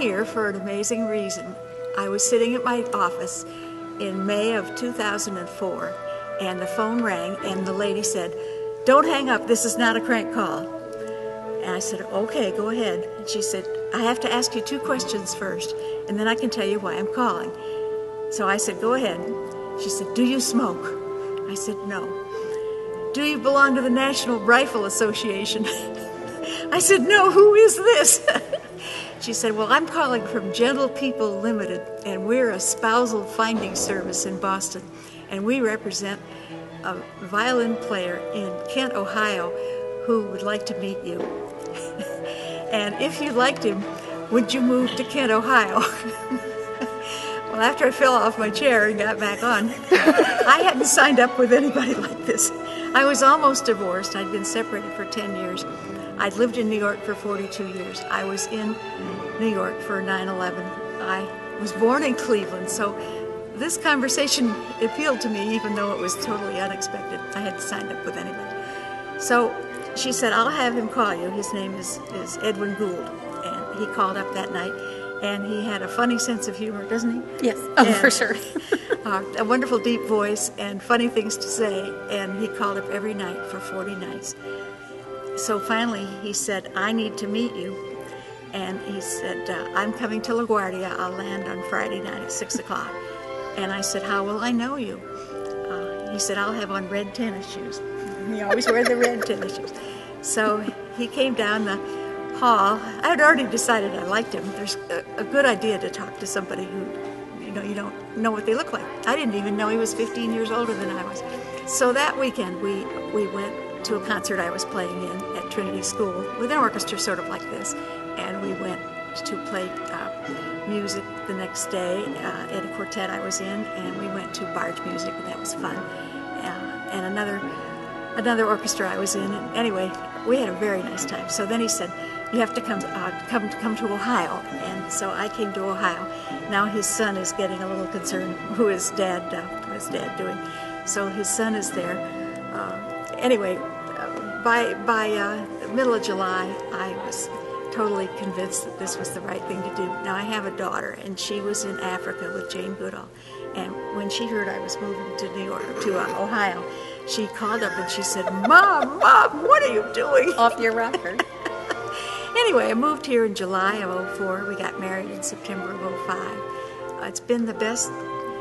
here for an amazing reason. I was sitting at my office in May of 2004, and the phone rang, and the lady said, "Don't hang up, this is not a crank call." And I said, "Okay, go ahead." And she said, "I have to ask you 2 questions first, and then I can tell you why I'm calling." So I said, "Go ahead." She said, "Do you smoke?" I said, "No." "Do you belong to the National Rifle Association?" I said, "No, who is this?" She said, "Well, I'm calling from Gentle People Limited, and we're a spousal finding service in Boston, and we represent a violin player in Kent, Ohio, who would like to meet you. And if you liked him, would you move to Kent, Ohio?" Well, after I fell off my chair and got back on, I hadn't signed up with anybody like this. I was almost divorced. I'd been separated for 10 years. I'd lived in New York for 42 years. I was in New York for 9/11. I was born in Cleveland, so this conversation appealed to me, even though it was totally unexpected. I hadn't signed up with anybody. So she said, "I'll have him call you." His name is Edwin Gould, and he called up that night, and he had a funny sense of humor, doesn't he? Yes, for sure. A wonderful deep voice and funny things to say, and he called up every night for 40 nights. So finally he said, "I need to meet you." And he said, "I'm coming to LaGuardia. I'll land on Friday night at 6 o'clock. And I said, "How will I know you?" He said, "I'll have on red tennis shoes." He always wore the red tennis shoes. So he came down the hall. I had already decided I liked him. There's a good idea to talk to somebody who, you don't know what they look like. I didn't even know he was 15 years older than I was. So that weekend we went to a concert I was playing in at Trinity School with an orchestra sort of like this, and we went to play music the next day at a quartet I was in, and we went to barge music, and that was fun, and another orchestra I was in, and anyway, we had a very nice time. So then he said, "You have to come to Ohio," and so I came to Ohio. Now his son is getting a little concerned. Who is Dad doing? So his son is there. Anyway, by the middle of July, I was totally convinced that this was the right thing to do. Now I have a daughter, and she was in Africa with Jane Goodall, and when she heard I was moving to Ohio, she called up and she said, Mom, what are you doing?" Off your rocker. Anyway, I moved here in July of 04. We got married in September of 05. It's been the best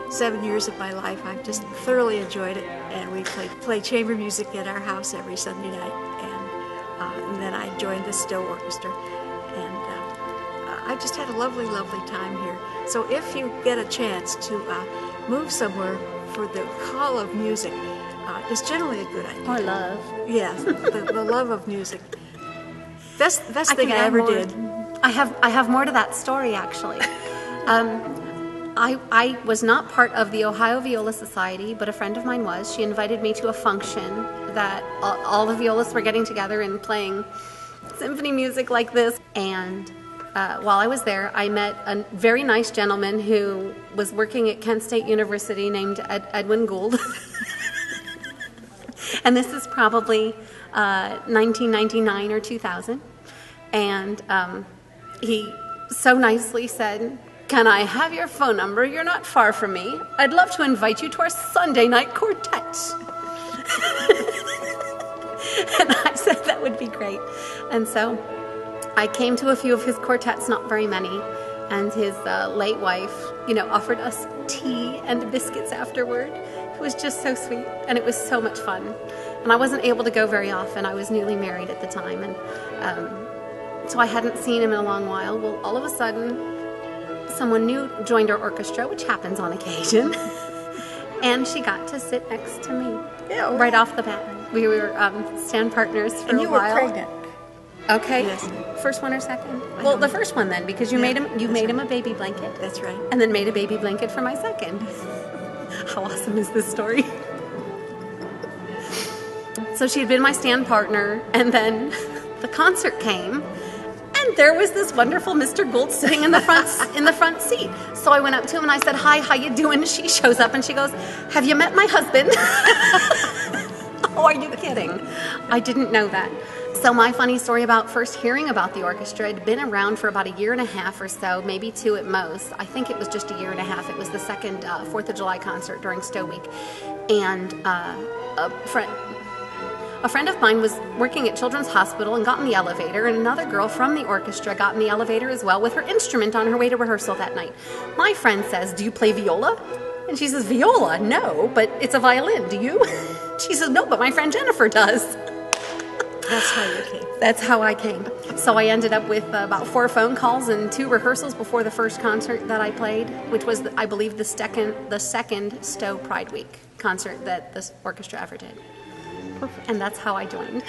7 years of my life. I've just thoroughly enjoyed it, and we play chamber music at our house every Sunday night, and then I joined the Still Orchestra, and I just had a lovely, lovely time here. So if you get a chance to move somewhere for the call of music, it's generally a good idea. Or love. Yes, the love of music. Best thing I ever did. I have more to that story, actually. I was not part of the Ohio Viola Society, but a friend of mine was. She invited me to a function that all the violists were getting together and playing symphony music like this. And while I was there, I met a very nice gentleman who was working at Kent State University named Edwin Gould. And this is probably 1999 or 2000. And he so nicely said, "Can I have your phone number? You're not far from me. I'd love to invite you to our Sunday night quartet." And I said that would be great. And so I came to a few of his quartets, not very many, and his late wife, offered us tea and biscuits afterward. It was just so sweet, and it was so much fun. And I wasn't able to go very often. I was newly married at the time, and so I hadn't seen him in a long while. Well, all of a sudden, someone new joined our orchestra, which happens on occasion, and she got to sit next to me right off the bat. We were stand partners for a while. And you were pregnant. Okay. Yes. First one or second? Well, the first one then, because you made him a baby blanket. That's right. And then made a baby blanket for my second. How awesome is this story? So she had been my stand partner, and then the concert came, and there was this wonderful Mr. Gould sitting in the front seat. So I went up to him and I said, "Hi, how you doing?" She shows up and she goes, "Have you met my husband?" Oh, are you kidding? I didn't know that. So my funny story about first hearing about the orchestra had been around for about a year and a half or so, maybe 2 at most. I think it was just a year and a half. It was the second 4th of July concert during Stowe Week. And a friend of mine was working at Children's Hospital and got in the elevator, and another girl from the orchestra got in the elevator as well with her instrument on her way to rehearsal that night. My friend says, "Do you play viola?" And she says, "Viola? No, but it's a violin. Do you?" She says, "No, but my friend Jennifer does." That's how you came. That's how I came. So I ended up with about 4 phone calls and 2 rehearsals before the first concert that I played, which was, I believe, the second Stowe Pride Week concert that this orchestra ever did. Perfect. And that's how I joined.